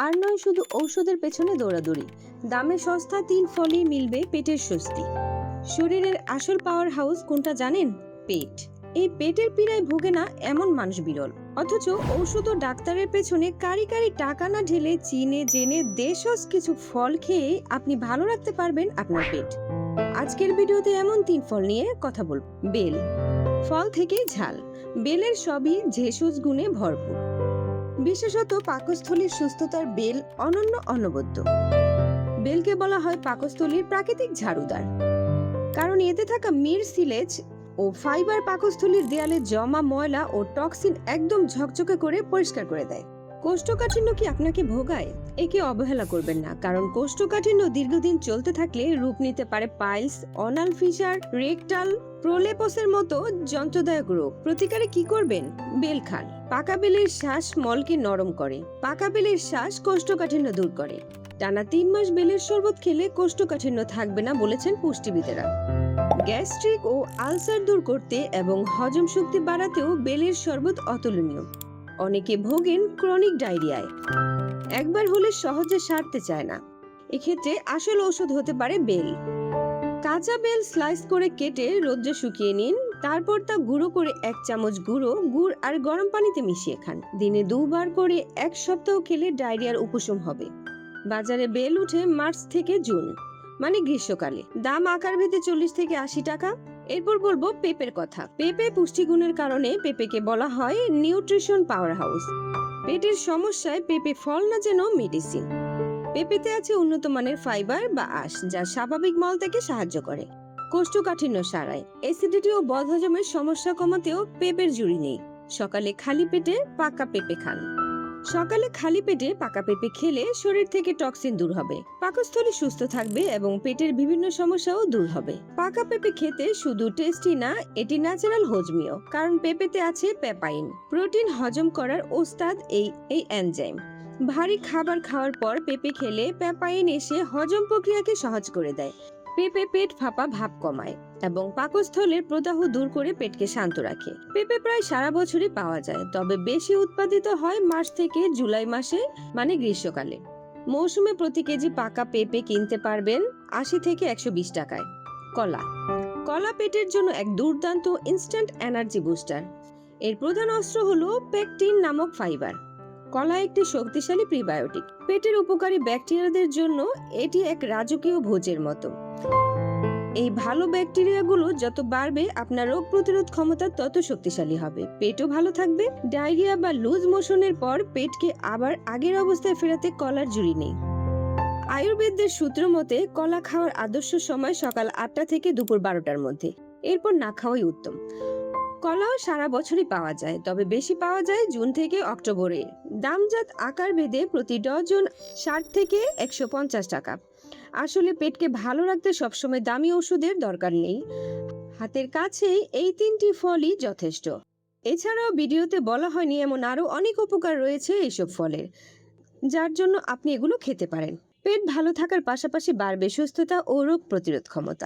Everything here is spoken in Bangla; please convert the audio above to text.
আর নয় শুধু ঔষধের পেছনে দৌড়াদৌড়ি। দামে সস্তা 3 ফলেই মিলবে পেটের স্বস্তি। শরীরের আসল পাওয়ার হাউস কোনটা জানেন? পেট। এই পেটের পীড়ায় ভোগে না এমন মানুষ বিরল। অথচ ঔষধ ও ডাক্তারের পেছনে কারি কারি টাকা না ঢেলে চিনে জেনে দেশজ কিছু ফল খেয়ে আপনি ভালো রাখতে পারবেন আপনার পেট। আজকের ভিডিওতে এমন 3 ফল নিয়ে কথা বলব। বেল। ফল থেকে ঝাল, বেলের সবই ভেষজ গুণে ভরপুর। বিশেষত পাকস্থলীর সুস্থতার বেল অনন্য অনবদ্য। বেলকে বলা হয় পাকস্থলীর প্রাকৃতিক ঝাড়ুদার, কারণ এতে থাকা মিরসিলেজ ও ফাইবার পাকস্থলীর দেয়ালে জমা ময়লা ও টক্সিন একদম ঝকঝকে করে পরিষ্কার করে দেয়। কোষ্ঠকাঠিন্য কি আপনাকে ভোগায়? একে অবহেলা করবেন না, কারণ কোষ্ঠকাঠিন্য দীর্ঘদিন চলতে থাকলে রূপ নিতে পারে পাইলস, অনাল ফিশার, রেকটাল প্রোলেপসের মতো যন্ত্রদায়ক রোগ। প্রতিকারে কি করবেন? বেল খান। পাকা বেলের শ্বাস মলকে নরম করে। পাকা বেলের শ্বাস কোষ্ঠকাঠিন্য দূর করে। টানা 3 মাস বেলের শরবত খেলে কোষ্ঠকাঠিন্য থাকবে না বলেছেন পুষ্টিবিদেরা। গ্যাস্ট্রিক ও আলসার দূর করতে এবং হজম শক্তি বাড়াতেও বেলের শরবত অতুলনীয়। অনেকে ভোগেন ক্রনিক ডায়রিয়ায়, একবার হলে সহজে সারতে চায় না। এক্ষেত্রে আসল ঔষধ হতে পারে বেল। কাঁচা বেল স্লাইস করে কেটে রোদ্রে শুকিয়ে নিন, তারপর তা গুঁড়ো করে 1 চামচ গুড় আর গরম পানিতে মিশিয়ে খান। দিনে 2 বার করে 1 সপ্তাহ খেলে ডায়রিয়ার উপশম হবে। বাজারে বেল উঠে মার্চ থেকে জুন, মানে গ্রীষ্মকালে। দাম আকারভেদে 40 থেকে 80 টাকা। এরপর বলবো পেঁপের কথা। পেঁপে পুষ্টিগুণের কারণে পেঁপেকে বলা হয় নিউট্রিশন পাওয়ার হাউস। পেটের সমস্যায় পেঁপে ফল না যেন মেডিসিন। পেঁপেতে আছে উন্নত মানের ফাইবার বা আঁশ, যা স্বাভাবিক মল থেকে সাহায্য করে। কোষ্ঠকাঠিন্য সারায়। অ্যাসিডিটি ও বদহজমের সমস্যা কমাতেও পেঁপের জুড়ি নেই। সকালে খালি পেটে পাকা পেঁপে খান। সকালে খালি পেটে পাকা পেঁপে খেলে শরীর থেকে টক্সিন দূর হবে, পাকস্থলী সুস্থ থাকবে এবং পেটের বিভিন্ন সমস্যাও দূর হবে। পাকা পেঁপে খেতে শুধু টেস্টি না, এটি ন্যাচারাল হজমীয়, কারণ পেঁপেতে আছে পেপাইন, প্রোটিন হজম করার ওস্তাদ এই এনজাইম। ভারী খাবার খাওয়ার পর পেঁপে খেলে পেপাইন এসে হজম প্রক্রিয়াকে সহজ করে দেয়। পেঁপে পেট ফাঁপা ভাব কমায় এবং পাকস্থলের প্রদাহ দূর করে পেটকে শান্ত রাখে। পেঁপে প্রায় সারা বছরই পাওয়া যায়, তবে বেশি উৎপাদিত হয় মার্চ থেকে জুলাই মাসে, মানে গ্রীষ্মকালে। মৌসুমে প্রতি কেজি পাকা পেঁপে কিনতে পারবেন 80 থেকে 120 টাকায়। কলা। কলা পেটের জন্য এক দুর্দান্ত ইনস্ট্যান্ট এনার্জি বুস্টার। এর প্রধান অস্ত্র হলো পেকটিন নামক ফাইবার। কলা একটি শক্তিশালী প্রিবায়োটিক। পেটের উপকারী ব্যাকটেরিয়াদের জন্য এটি এক রাজকীয় ভোজের মতো। এই ভালো ব্যাকটেরিয়াগুলো যত বাড়বে, আপনার রোগ প্রতিরোধ ক্ষমতা তত শক্তিশালী হবে। পেটও ভালো থাকবে। ডায়রিয়া বা লুজ মোশনের পর পেটকে আবার আগের অবস্থায় ফেরাতে কলার জুড়ি নেই। আয়ুর্বেদের সূত্র মতে কলা খাওয়ার আদর্শ সময় সকাল 8টা থেকে দুপুর 12টার মধ্যে। এরপর না খাওয়াই উত্তম। কলাও সারা বছরই পাওয়া যায়, তবে বেশি পাওয়া যায় জুন থেকে অক্টোবরে। দামজাত আকার ভেদে প্রতি ডজন 60 থেকে 150 টাকা। আসলে পেটকে ভালো রাখতে সবসময় দামি ওষুধের দরকার নেই, হাতের কাছে এই 3টি ফলই যথেষ্ট। এছাড়াও ভিডিওতে বলা হয়নি এমন আরো অনেক উপকার রয়েছে এইসব ফলের, যার জন্য আপনি এগুলো খেতে পারেন। পেট ভালো থাকার পাশাপাশি বাড়বে সুস্থতা ও রোগ প্রতিরোধ ক্ষমতা।